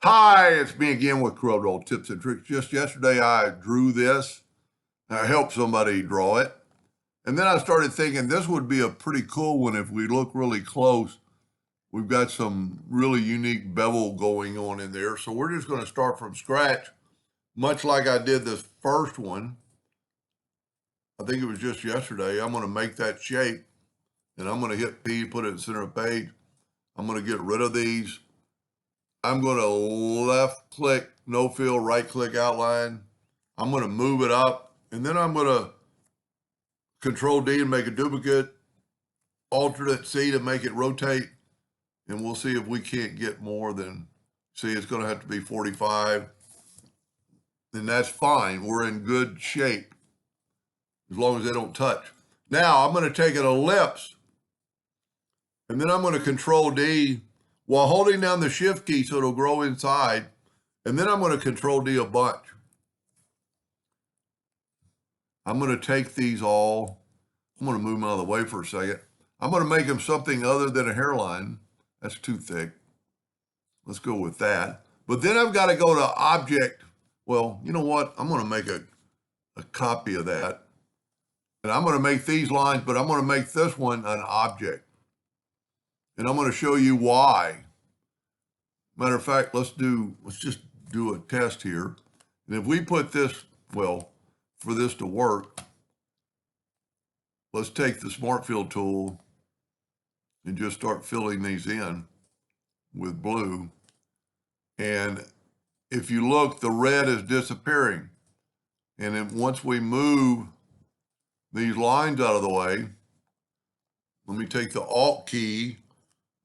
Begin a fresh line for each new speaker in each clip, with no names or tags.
Hi, it's me again with Corel Tips and Tricks. Just yesterday I drew this. I helped somebody draw it. And then I started thinking this would be a pretty cool one if we look really close. We've got some really unique bevel going on in there. So we're just going to start from scratch, much like I did this first one. I think it was just yesterday. I'm going to make that shape and I'm going to hit P, put it in the center of the page. I'm going to get rid of these. I'm going to left click, no fill, right click outline. I'm going to move it up, and then I'm going to Control D and make a duplicate, alternate C to make it rotate, and we'll see if we can't get more than, see, it's going to have to be 45, and that's fine. We're in good shape as long as they don't touch. Now I'm going to take an ellipse, and then I'm going to Control D while holding down the Shift key so it'll grow inside. And then I'm going to Control D a bunch. I'm going to take these all. I'm going to move them out of the way for a second. I'm going to make them something other than a hairline. That's too thick. Let's go with that. But then I've got to go to Object. Well, you know what? I'm going to make a copy of that. And I'm going to make these lines, but I'm going to make this one an object. And I'm going to show you why. Matter of fact, let's just do a test here. And if we put this, well, for this to work, let's take the Smart Fill tool and just start filling these in with blue. And if you look, the red is disappearing. And then once we move these lines out of the way, let me take the Alt key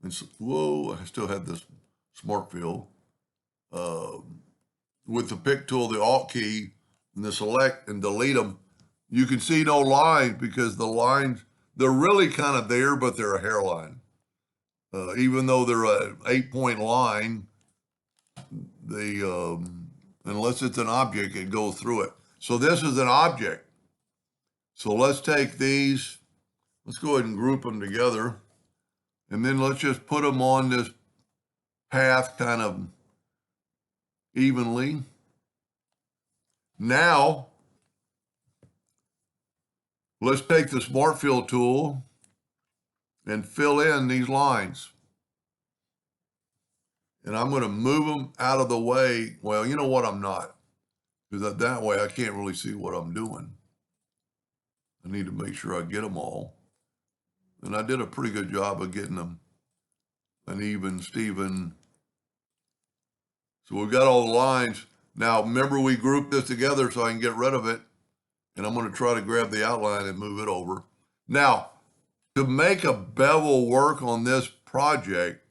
and, whoa, I still have this Smart Fill. With the pick tool, the Alt key, and the select and delete them, you can see no lines because the lines, they're really kind of there, but they're a hairline. Even though they're an 8-point line, unless it's an object, it goes through it. So this is an object. So let's take these, let's go ahead and group them together. And then let's just put them on this path kind of evenly. Now, let's take the Smart Fill tool and fill in these lines. And I'm going to move them out of the way. Well, you know what? I'm not. Because that way I can't really see what I'm doing. I need to make sure I get them all. And I did a pretty good job of getting them an even, Steven. So we've got all the lines. Now, remember we grouped this together so I can get rid of it. And I'm going to try to grab the outline and move it over. Now, to make a bevel work on this project,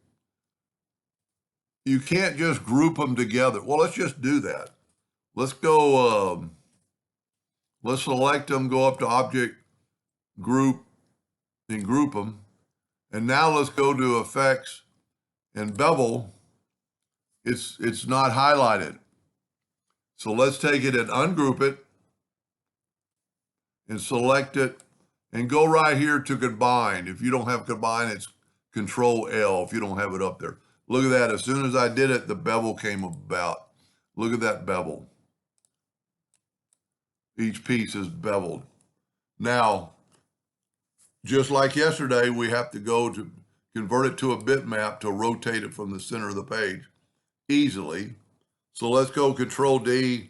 you can't just group them together. Well, let's just do that. Let's go, let's select them, go up to Object, Group, and group them. And now let's go to Effects and Bevel. It's not highlighted. So let's take it and ungroup it and select it and go right here to Combine. If you don't have Combine, it's Control L if you don't have it up there. Look at that. As soon as I did it, the bevel came about. Look at that bevel. Each piece is beveled. Now, just like yesterday, we have to go to convert it to a bitmap to rotate it from the center of the page easily. So let's go Control D,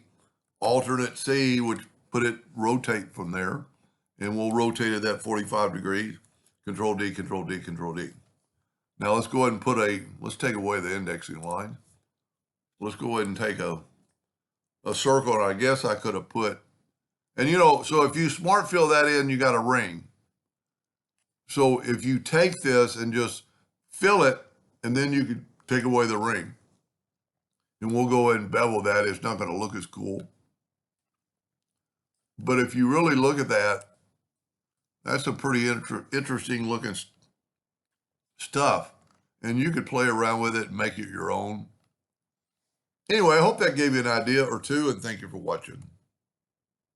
alternate C, which put it rotate from there. And we'll rotate it at 45 degrees. Control D, Control D, Control D. Now let's go ahead and put let's take away the indexing line. Let's go ahead and take a circle, and I guess I could have put, and you know, so if you Smart Fill that in, you got a ring. So if you take this and just fill it, and then you could take away the ring. And we'll go ahead and bevel that. It's not going to look as cool. But if you really look at that, that's a pretty interesting looking stuff. And you could play around with it and make it your own. Anyway, I hope that gave you an idea or two, and thank you for watching.